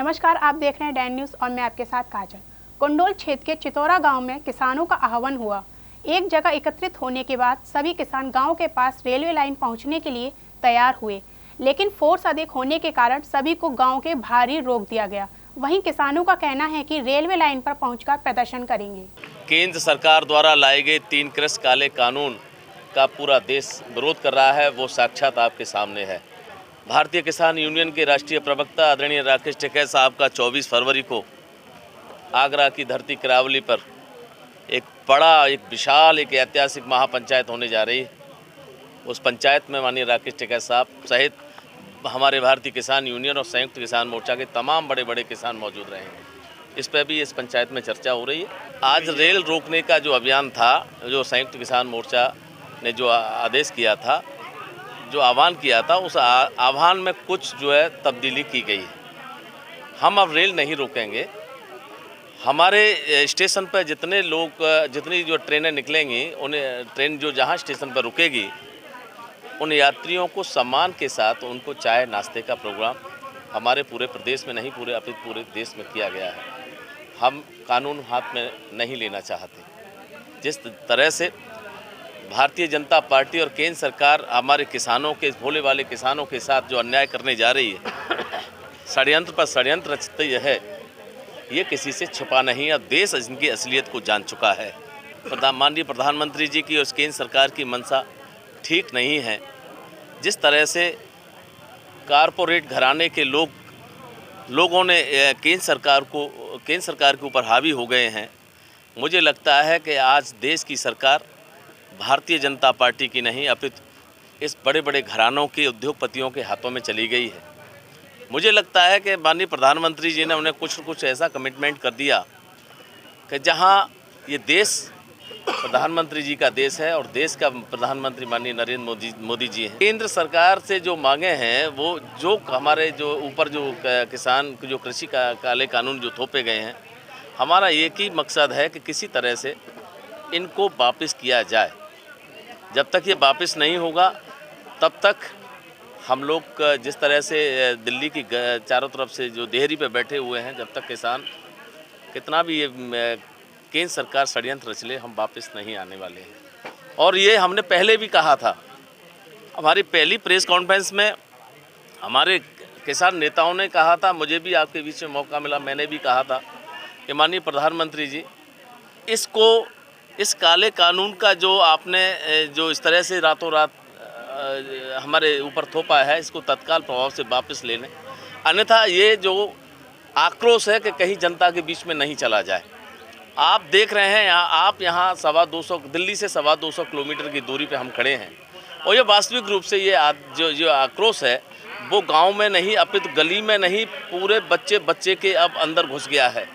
नमस्कार, आप देख रहे हैं डैन न्यूज़ और मैं आपके साथ काजल। कुंडोल क्षेत्र के चितौरा गांव में किसानों का आह्वान हुआ। एक जगह एकत्रित होने के बाद सभी किसान गांव के पास रेलवे लाइन पहुंचने के लिए तैयार हुए, लेकिन फोर्स अधिक होने के कारण सभी को गांव के बाहर ही रोक दिया गया। वहीं किसानों का कहना है कि रेलवे लाइन पर पहुंचकर प्रदर्शन करेंगे। केंद्र सरकार द्वारा लाए गए 3 कृषि काले कानून का पूरा देश विरोध कर रहा है, वो साक्षात आपके सामने है। भारतीय किसान यूनियन के राष्ट्रीय प्रवक्ता आदरणीय राकेश टिकैत साहब का 24 फरवरी को आगरा की धरती करावली पर एक विशाल ऐतिहासिक महापंचायत होने जा रही है। उस पंचायत में माननीय राकेश टिकैत साहब सहित हमारे भारतीय किसान यूनियन और संयुक्त किसान मोर्चा के तमाम बड़े बड़े किसान मौजूद रहे हैं। इस पर भी इस पंचायत में चर्चा हो रही है। आज रेल रोकने का जो अभियान था, जो संयुक्त किसान मोर्चा ने जो आदेश किया था, जो आह्वान किया था, उस आह्वान में कुछ जो है तब्दीली की गई है। हम अब रेल नहीं रोकेंगे। हमारे स्टेशन पर जितनी जो ट्रेनें निकलेंगी, उन्हें ट्रेन जो जहाँ स्टेशन पर रुकेगी, उन यात्रियों को सम्मान के साथ उनको चाय नाश्ते का प्रोग्राम हमारे पूरे प्रदेश में नहीं, पूरे देश में किया गया है। हम कानून हाथ में नहीं लेना चाहते। जिस तरह से भारतीय जनता पार्टी और केंद्र सरकार हमारे किसानों के, भोले वाले किसानों के साथ जो अन्याय करने जा रही है, षड्यंत्र पर षड्यंत्र रचती है, ये किसी से छुपा नहीं है। देश इनकी असलियत को जान चुका है। माननीय प्रधानमंत्री जी की और केंद्र सरकार की मंशा ठीक नहीं है। जिस तरह से कारपोरेट घराने के लोगों ने केंद्र सरकार के ऊपर हावी हो गए हैं, मुझे लगता है कि आज देश की सरकार भारतीय जनता पार्टी की नहीं, अपितु इस बड़े बड़े घरानों के उद्योगपतियों के हाथों में चली गई है। मुझे लगता है कि माननीय प्रधानमंत्री जी ने उन्हें कुछ ऐसा कमिटमेंट कर दिया कि जहां ये देश प्रधानमंत्री जी का देश है और देश का प्रधानमंत्री माननीय नरेंद्र मोदी जी हैं। केंद्र सरकार से जो मांगे हैं, वो जो हमारे जो ऊपर जो किसान जो कृषि काले कानून जो थोपे गए हैं, हमारा एक ही मकसद है कि किसी तरह से इनको वापस किया जाए। जब तक ये वापस नहीं होगा, तब तक हम लोग जिस तरह से दिल्ली की चारों तरफ से जो देहरी पे बैठे हुए हैं, जब तक किसान कितना भी ये केंद्र सरकार षड्यंत्र रच ले, हम वापस नहीं आने वाले हैं। और ये हमने पहले भी कहा था। हमारी पहली प्रेस कॉन्फ्रेंस में हमारे किसान नेताओं ने कहा था, मुझे भी आपके बीच में मौका मिला, मैंने भी कहा था कि माननीय प्रधानमंत्री जी, इस काले कानून का जो आपने जो इस तरह से रातों रात हमारे ऊपर थोपा है, इसको तत्काल प्रभाव से वापस ले लें। अन्यथा ये जो आक्रोश है कि कहीं जनता के बीच में नहीं चला जाए। आप देख रहे हैं आप यहाँ दिल्ली से 225 किलोमीटर की दूरी पे हम खड़े हैं, और ये वास्तविक रूप से ये जो आक्रोश है, वो गांव में नहीं, अपितु गली में नहीं, पूरे बच्चे के अब अंदर घुस गया है।